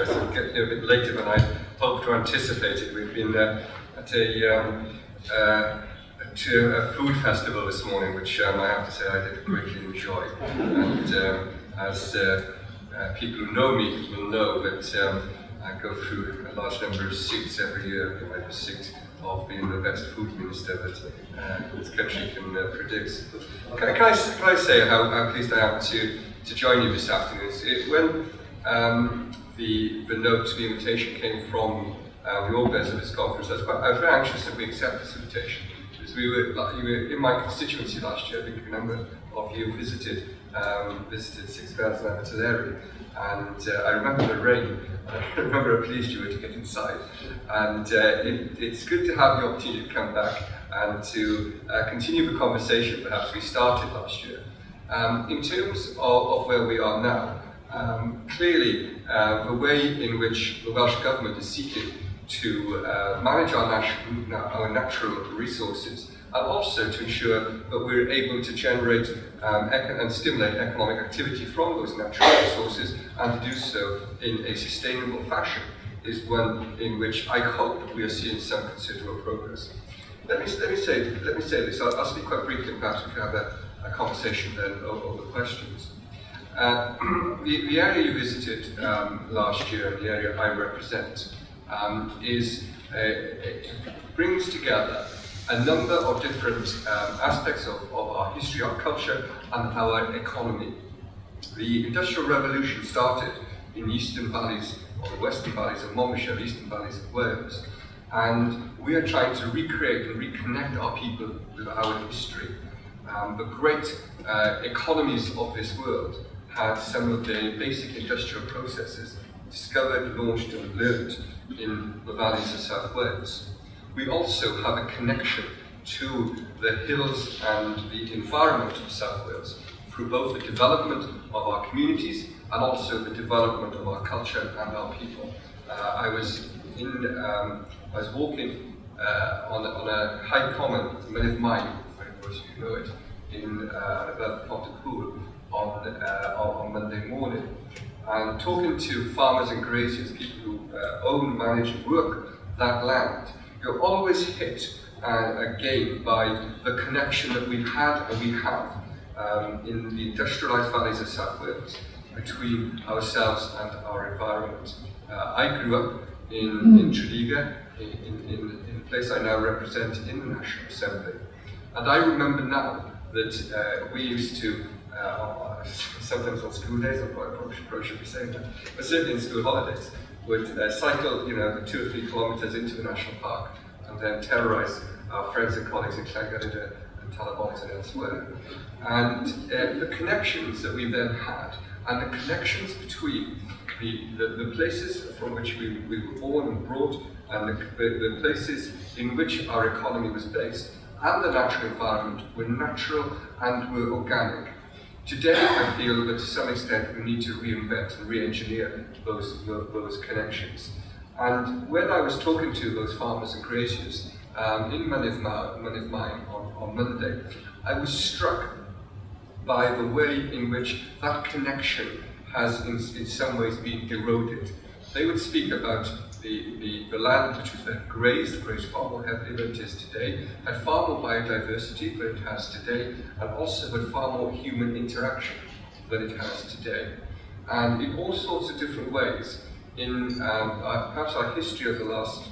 sort of get here a bit later than I hoped to anticipate it. We've been at a food festival this morning, which I have to say I did greatly enjoy. And as people who know me will know that I go through a large number of suits every year. I have a suit of being the best food minister that this country can predict. Can I say how pleased I am to join you this afternoon? When the note, the invitation came from the organisers of this conference, I was very anxious that we accept this invitation. Because you were in my constituency last year. I think a number of you visited 6000 Abertillery, and I remember the rain. I remember how pleased you were to get inside, and it's good to have the opportunity to come back and to continue the conversation perhaps we started last year. In terms of where we are now, clearly the way in which the Welsh Government is seeking to manage our natural resources, and also to ensure that we're able to generate and stimulate economic activity from those natural resources, and to do so in a sustainable fashion, is one in which I hope we are seeing some considerable progress. Let me say this. I'll speak quite briefly, and perhaps we can have a conversation then over questions. The area you visited last year, and the area I represent, brings together a number of different aspects of our history, our culture, and our economy. The Industrial Revolution started in the eastern valleys, or the western valleys of Monmouthshire, eastern valleys of Wales, and we are trying to recreate and reconnect our people with our history. The great economies of this world had some of the basic industrial processes discovered, launched, and learned in the valleys of South Wales. We also have a connection to the hills and the environment of South Wales through both the development of our communities and also the development of our culture and our people. I was walking on a high common, Mynydd Mine, of course you know it, above Pontypool on Monday morning, and talking to farmers and graziers, people who own, manage, and work that land. You're always hit again by the connection that we've had and we have in the industrialised valleys of South Wales between ourselves and our environment. I grew up in Tredegar, in the place I now represent in the National Assembly, and I remember now that we used to, sometimes on school days, I probably should be saying that, but certainly in school holidays, would cycle 2 or 3 kilometres into the national park and then terrorise our friends and colleagues in Llangollen and Talabont and elsewhere. And the connections that we then had, and the connections between the places from which we were born and brought, and the places in which our economy was based, and the natural environment were natural and were organic. Today, I feel that to some extent we need to reinvent and re-engineer those connections. And when I was talking to those farmers and graziers in Mynydd Mine on Monday, I was struck by the way in which that connection has in some ways been eroded. They would speak about the land which was then grazed far more heavily than it is today, had far more biodiversity than it has today, and also had far more human interaction than it has today. And in all sorts of different ways, in perhaps our history of the last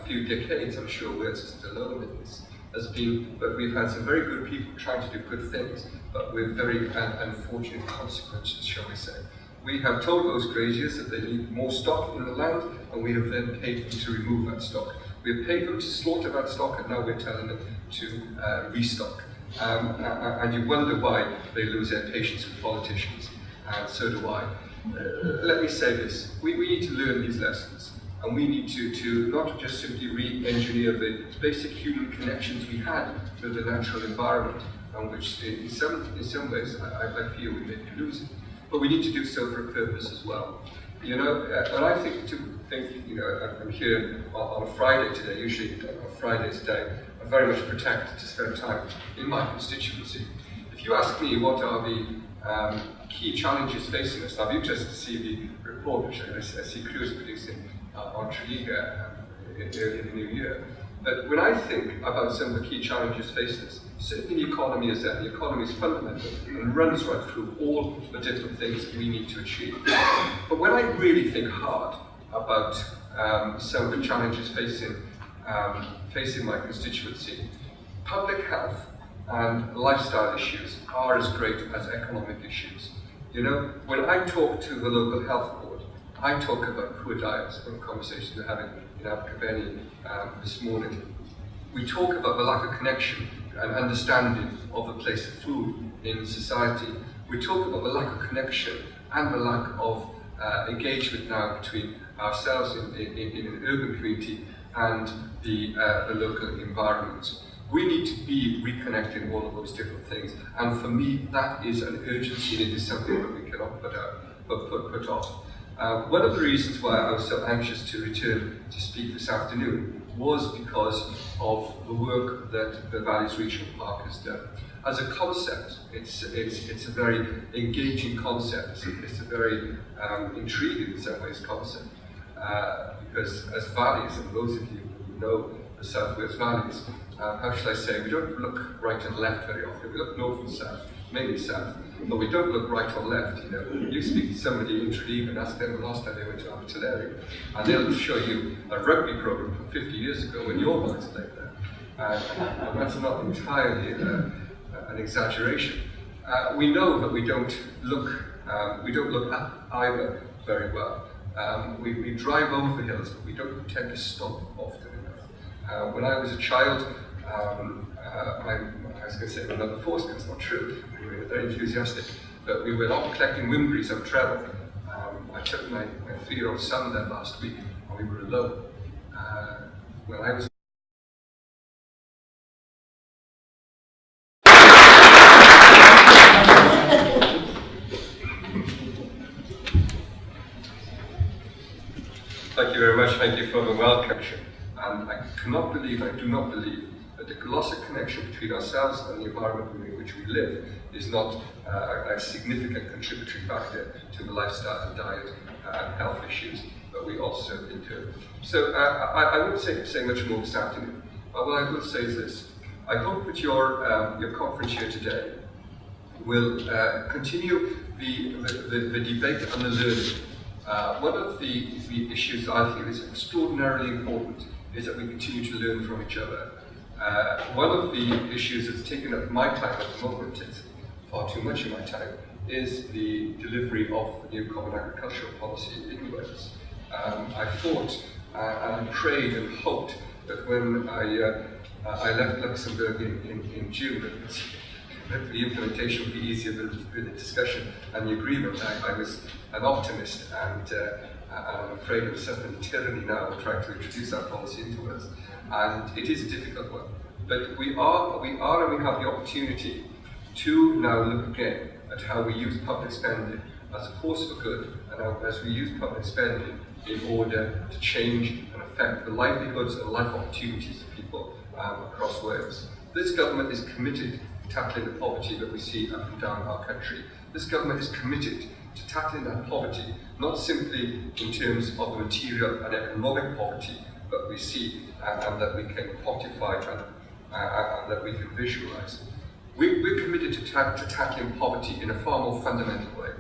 few decades, I'm sure Wales isn't alone in this, has been that we've had some very good people trying to do good things, but with very unfortunate consequences, shall we say. We have told those graziers that they need more stock in the land, and we have then paid them to remove that stock. We have paid them to slaughter that stock, and now we're telling them to restock. And you wonder why they lose their patience with politicians, and so do I. Let me say this, we need to learn these lessons, and we need to not just simply re-engineer the basic human connections we had with the natural environment, and which in some ways I feel we may be losing. But we need to do so for a purpose as well. And I think, I'm here on a Friday today, usually on Friday today, I'm very much protected to spend time in my constituency. If you ask me what are the key challenges facing us. I'll be interested to see the report which I see Crew is producing on Triga in the new year. But when I think about some of the key challenges facing us, certainly the economy is there. The economy is fundamental and runs right through all the different things we need to achieve. But when I really think hard about some of the challenges facing my constituency, public health and lifestyle issues are as great as economic issues. You know, when I talk to the local health board, I talk about poor diets, from conversations we're having in Abergavenny this morning. We talk about the lack of connection and understanding of the place of food in society. We talk about the lack of connection and the lack of engagement now between ourselves in an urban community and the local environment. We need to be reconnecting all of those different things, and for me, that is an urgency. It is something that we cannot put off. One of the reasons why I was so anxious to return to speak this afternoon was because of the work that the Davies Regional Park has done. As a concept, it's a very engaging concept. It's a very intriguing in some ways concept, because as valleys, and those of you who know the South Wales valleys, how shall I say, we don't look right and left very often. We look north and south, mainly south, but we don't look right or left. You know, you speak to somebody in Tredegar and ask them the last time they went to Abertillery, and they'll show you a rugby program from 50 years ago when your boys played there. And that's not entirely an exaggeration. We know that we don't look up either very well. We drive over the hills, but we don't tend to stop often enough. When I was a child, I was going to say my mother forced me, it's not true. We were very enthusiastic, but we went off collecting wimberries on travel. I took my 3-year-old son there last week, and we were alone. When I was Thank you very much. Thank you for the welcome. And I do not believe that the colossal connection between ourselves and the environment in which we live is not a significant contributory factor to the lifestyle and diet and health issues that we also incur. So I won't say much more this afternoon, but what I will say is this. I hope that your conference here today will continue the debate and the learning. One of the issues that I feel is extraordinarily important is that we continue to learn from each other. One of the issues that's taken up my time at the moment, it's far too much of my time, is the delivery of the new Common Agricultural Policy in Wales. I thought and prayed and hoped that when I left Luxembourg in June, that the implementation would be easier than the discussion and the agreement. I was an optimist, and I'm afraid of certain tyranny now of trying to introduce that policy into us. And it is a difficult one. But we have the opportunity to now look again at how we use public spending as a force for good, and as we use public spending in order to change and affect the livelihoods and life opportunities of people across Wales. This government is committed to tackling the poverty that we see up and down our country. This government is committed to tackling that poverty, not simply in terms of the material and economic poverty that we see and that we can quantify and that we can visualize. We're committed to tackling poverty in a far more fundamental way.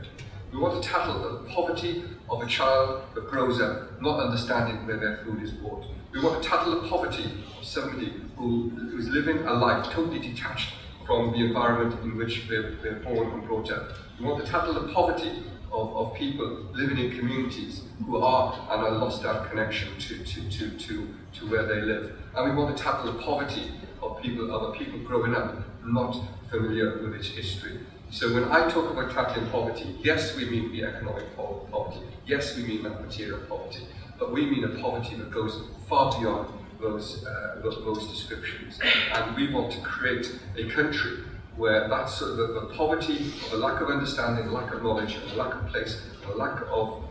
We want to tackle the poverty of a child that grows up not understanding where their food is bought. We want to tackle the poverty of somebody who's living a life totally detached from the environment in which they're born and brought up. We want to tackle the poverty of people living in communities who are and are lost our connection to where they live. And we want to tackle the poverty of other people growing up not familiar with its history. So when I talk about tackling poverty, yes, we mean the economic poverty, yes, we mean that material poverty, but we mean a poverty that goes far beyond those descriptions. And we want to create a country where that's the poverty, the lack of understanding, the lack of knowledge, and the lack of place, and the lack of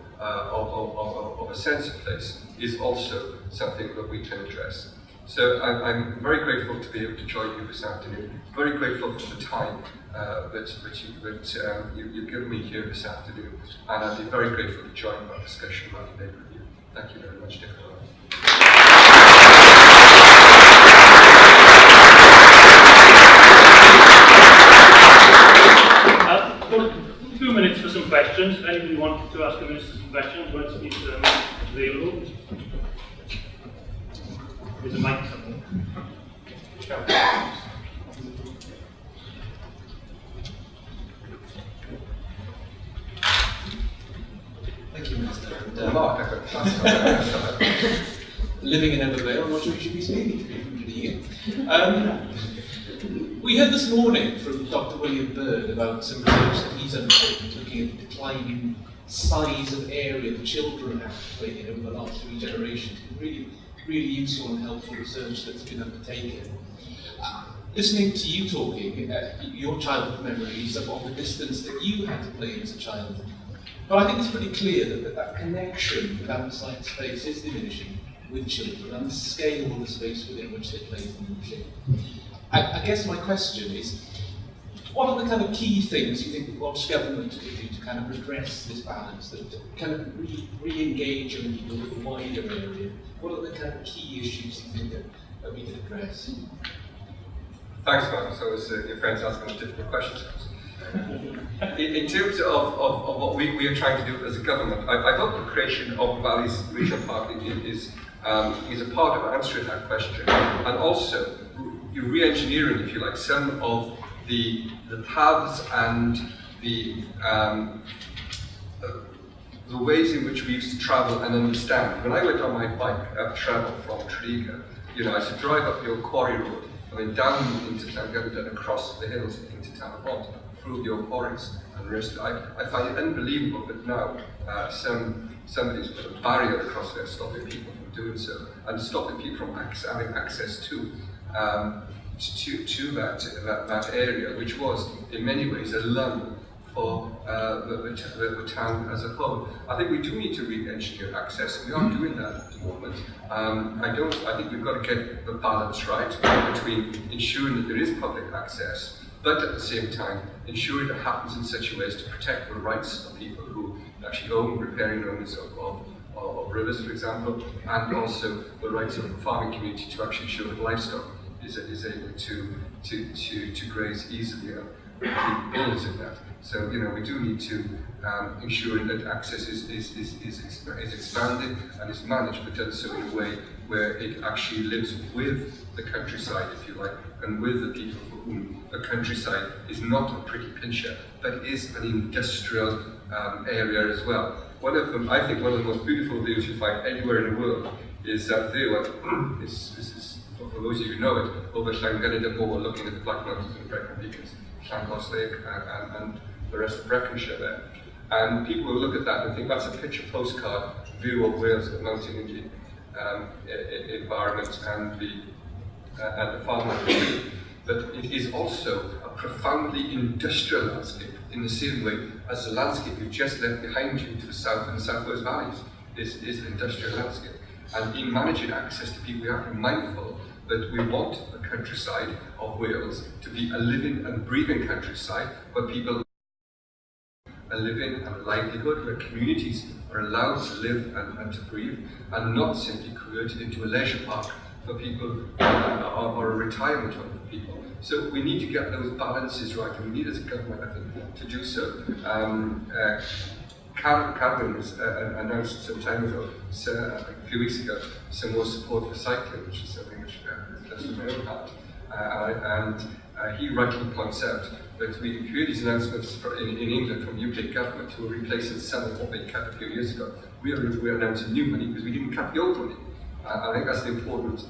a sense of place is also something that we can address. So I'm very grateful to be able to join you this afternoon. Very grateful for the time that you've given me here this afternoon. And I'd be very grateful to join our discussion around the with you. Thank you very much, Nicola. A few minutes for some questions. If anybody wanted to ask the Minister some questions, once he's available. There's a mic somewhere. Thank you, Minister. Living in Evervale, I'm not sure you should be speaking to me from here. We heard this morning from Dr. William Bird about some research that he's undertaken looking at the declining size of area that children have to play in over the last 3 generations. Really useful and helpful research that's been undertaken. Listening to you talking, your childhood memories of the distance that you had to play in as a child. But I think it's pretty clear that connection with outside space is diminishing with children, and the scale of the space within which they play is diminishing. I guess my question is, what are the kind of key things you think the Welsh Government could do to kind of redress this balance, to kind of re-engage young people with a wider area? What are the kind of key issues you think that we could address? Thanks, Mark. So your friends asking difficult questions. In terms of what we are trying to do as a government, I thought the creation of Valleys Regional Park is a part of answering that question, and also you're re-engineering, if you like, some of the paths and the ways in which we used to travel and understand. When I went on my bike travel from Tregear, I used to drive up the old quarry road, and then down into Llangollen and across the hills into Tanabont, through the old quarries and the rest. I find it unbelievable that now somebody's put a barrier across there, stopping people from doing so, and stopping people from having access to that area, which was in many ways a lung for the town as a whole. I think we do need to re-engineer access, and we are doing that at the moment. I think we've got to get the balance right between ensuring that there is public access, but at the same time ensuring it happens in such a way as to protect the rights of people who actually own riparian owners of rivers, for example, and also the rights of the farming community to actually ensure that livestock is able to graze easily and keep bills in that. So we do need to ensure that access is expanded and is managed, but done so in a way where it actually lives with the countryside, if you like, and with the people for whom the countryside is not a pretty pincher, but is an industrial area as well. I think one of the most beautiful views you find anywhere in the world is that view. This is, for those of you who know it, over Llangollen Moor, looking at the Black Mountains and Brecon Beacons, Llangos Lake, and the rest of Breconshire there. And people will look at that and think that's a picture postcard view of Wales, the mountain environment and the farmland. But it is also a profoundly industrial landscape, in the same way as the landscape you've just left behind you to the south and the South Wales valleys is an industrial landscape. And in managing access to people, we have to be mindful that we want the countryside of Wales to be a living and breathing countryside where people a living and a livelihood, where communities are allowed to live and to breathe, and not simply converted into a leisure park for people or a retirement home for people. So we need to get those balances right, and we need as a government, I think, to do so. Cameron has announced some time ago, a few weeks ago, some more support for cycling, which is something which is close to my own heart. And he rightly points out that we hear these announcements in England from UK government who are replacing some of what they cut a few years ago. We are announcing new money because we didn't cut the old money. I think that's the important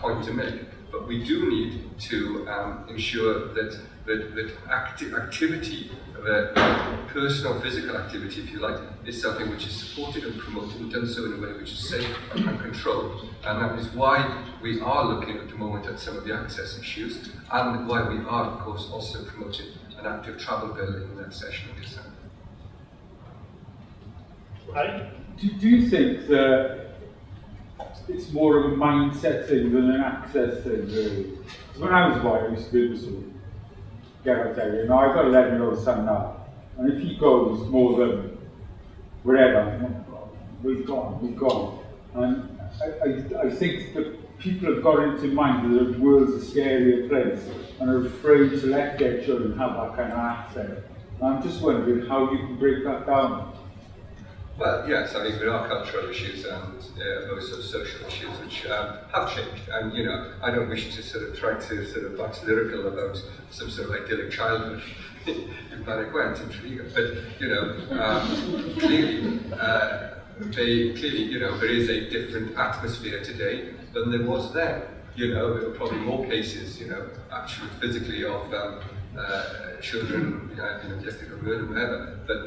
point to make. But we do need to ensure that activity, personal physical activity, if you like, is something which is supported and promoted and done so in a way which is safe and controlled. And that is why we are looking at the moment at some of the access issues, and why we are, of course, also promoting an active travel bill in that session of December. Right. Do you think that it's more of a mindset thing than an access thing, really. 'Cause when I was a boy, I used to be able to sort of get out there. You know, I've got an 11-year-old son now, and if he goes more than wherever, we've gone. And I think that people have got into mind that the world's a scarier place and are afraid to let their children have that kind of access. And I'm just wondering how you can break that down. Well, yes, I mean, there are cultural issues and those sort of social issues which have changed. And, you know, I don't wish to sort of try to sort of wax lyrical about some sort of idyllic childhood in Paraguay and Trigo. But, you know, clearly, you know, there is a different atmosphere today than there was then. You know, there were probably more cases, you know, actually physically of children, you know, guilty of murder, whatever, but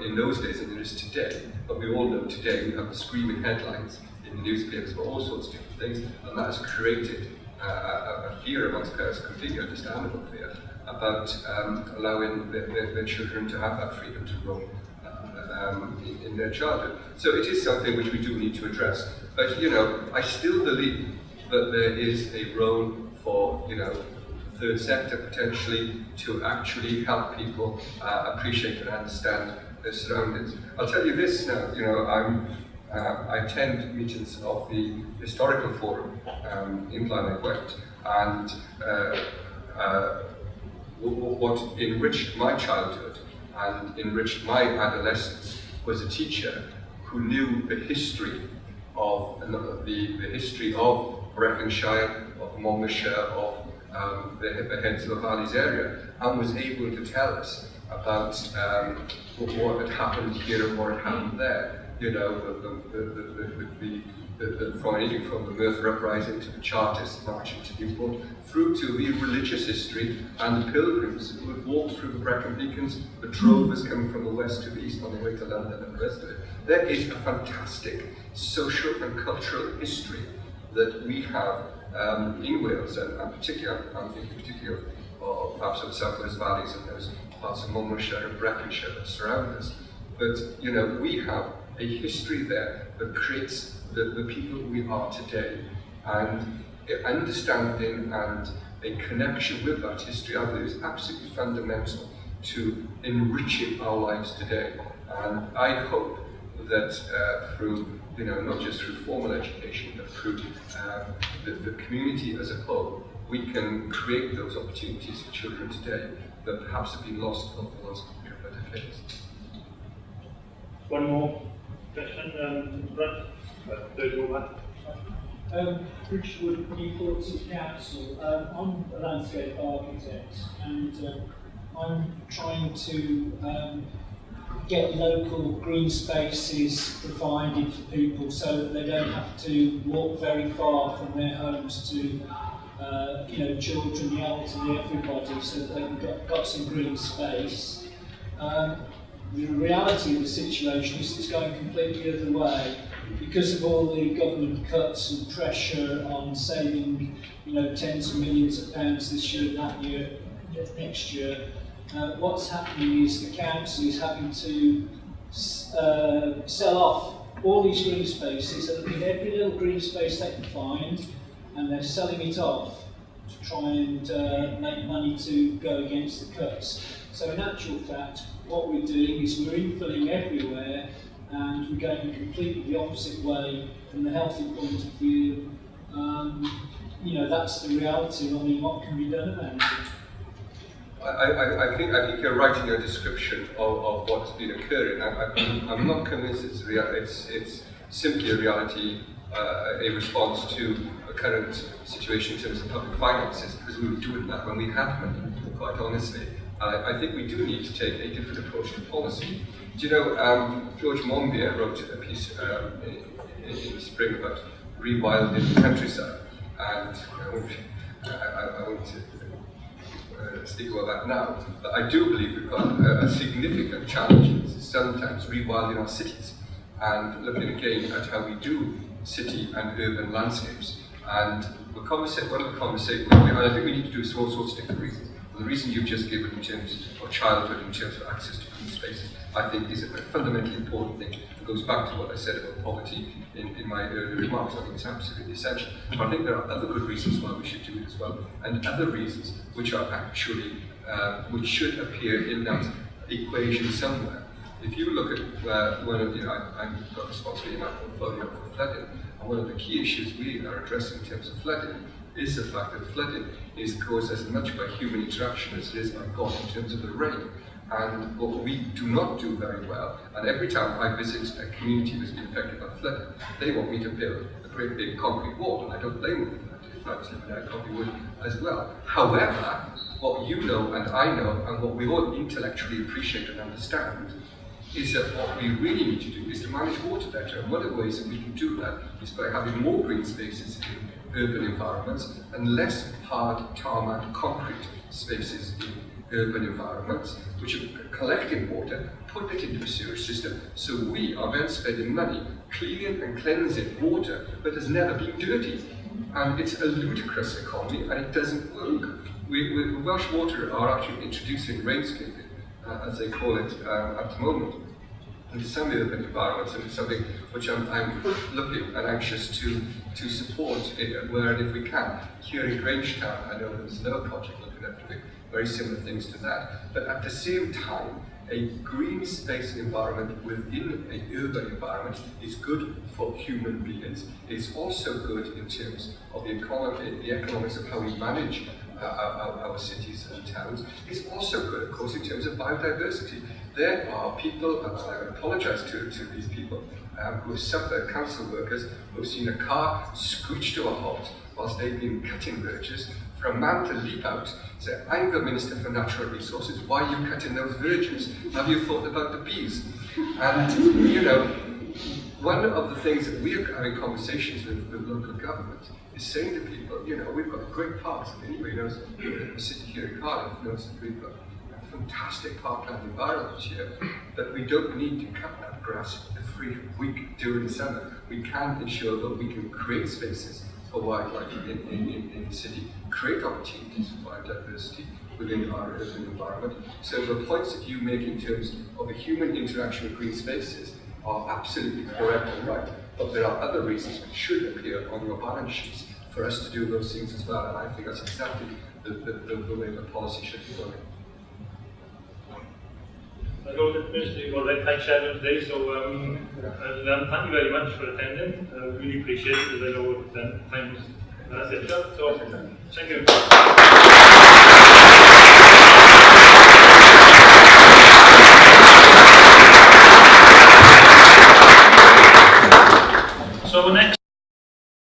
in those days than there is today. But we all know today we have the screaming headlines in the newspapers for all sorts of different things, and that has created a fear amongst parents, completely understandable fear, about allowing their children to have that freedom to roam in their childhood. So it is something which we do need to address. But, you know, I still believe that there is a role for, you know, third sector potentially to actually help people appreciate and understand their surroundings. I'll tell you this now, you know, I attend meetings of the Historical Forum in Llanerquent, and what enriched my childhood and enriched my adolescence was a teacher who knew the history of the history of Breconshire, of Monmouthshire, of the heads of the Valleys area, and was able to tell us about what had happened here and what had happened there. You know, from anything from the Merthyr Uprising to the Chartists marching to Newport, through to the religious history and the pilgrims who would walk through the Brecon Beacons, the drovers coming from the west to the east on their way to London and the rest of it. There is a fantastic social and cultural history that we have in Wales, and particularly, I'm thinking particularly of perhaps of the South West Valleys and those parts of Monmouthshire and Breconshire that surround us. But, you know, we have a history there that creates the people we are today. And understanding and a connection with that history, I believe, is absolutely fundamental to enriching our lives today. And I hope that through, you know, not just through formal education, but through the community as a whole, we can create those opportunities for children today that perhaps have been lost over the last couple of decades. One more question, Brad? Third row back. Richard Wood, Newport Council. I'm a landscape architect, and I'm trying to get local green spaces provided for people so that they don't have to walk very far from their homes to, you know, children, the elderly, everybody, so that they've got some green space. The reality of the situation is it's going completely the other way because of all the government cuts and pressure on saving, you know, tens of millions of pounds this year, that year, next year. What's happening is the council is having to sell off all these green spaces, and in every little green space they can find, and they're selling it off to try and make money to go against the cuts. So in actual fact, what we're doing is we're infilling everywhere, and we're going completely the opposite way from the healthy point of view. You know, that's the reality. I mean, what can be done about it? I think you're right in your description of what's been occurring. I'm not convinced it's simply a reality, a response to a current situation in terms of public finances, because we were doing that when we had money, quite honestly. I think we do need to take a different approach to policy. Do you know, George Monbiot wrote a piece in the spring about rewilding the countryside, and I won't speak about that now, but I do believe we've got a significant challenge sometimes rewilding our cities and looking again at how we do city and urban landscapes. And one of the conversations, and I think we need to do all sorts of different reasons. And the reason you've just given in terms of childhood, in terms of access to green spaces, I think is a fundamentally important thing. It goes back to what I said about poverty in my earlier remarks. I think it's absolutely essential. But I think there are other good reasons why we should do it as well, and other reasons which are actually, which should appear in that equation somewhere. If you look at one of, I've got responsibility in my portfolio for flooding, and one of the key issues we are addressing in terms of flooding is the fact that flooding is caused as much by human interaction as it is by God in terms of the rain. And what we do not do very well, and every time I visit a community that's been affected by flooding, they want me to build a great big concrete wall, and I don't blame them for that. In fact, I probably would as well. However, what you know and I know, and what we all intellectually appreciate and understand, is that what we really need to do is to manage water better. And one of the ways that we can do that is by having more green spaces in urban environments and less hard tarmac concrete spaces in urban environments, which are collecting water, put it into a sewage system, so we are then spending money cleaning and cleansing water that has never been dirty. And it's a ludicrous economy, and it doesn't work. Welsh Water are actually introducing rainscaping, as they call it at the moment, into some urban environments, and it's something which I'm looking and anxious to support where and if we can. Here in Grangetown, I know there's another project looking at doing very similar things to that, but at the same time, a green space environment within an urban environment is good for human beings. It's also good in terms of the economics of how we manage our cities and towns. It's also good, of course, in terms of biodiversity. There are people, and I apologise to these people, who have suffered, council workers, who have seen a car screech to a halt whilst they've been cutting verges, for a man to leap out and say, I'm the Minister for Natural Resources, why are you cutting those verges? Have you thought about the bees? And, one of the things that we are having conversations with local government is saying to people, we've got great parks, and anybody knows, the city here in Cardiff knows that we've got a fantastic parkland environment here, but we don't need to cut that grass every week during the summer. We can ensure that we can create spaces for wildlife in the city, create opportunities for biodiversity within our urban environment. So the points that you make in terms of the human interaction with green spaces are absolutely correct and right, but there are other reasons which should appear on your balance sheets for us to do those things as well, and I think that's exactly the way the policy should be going. I know that Minister, you've already thanked Chairman today, so thank you very much for attending. Really appreciate it, because I know time is essential. So, thank you. So next.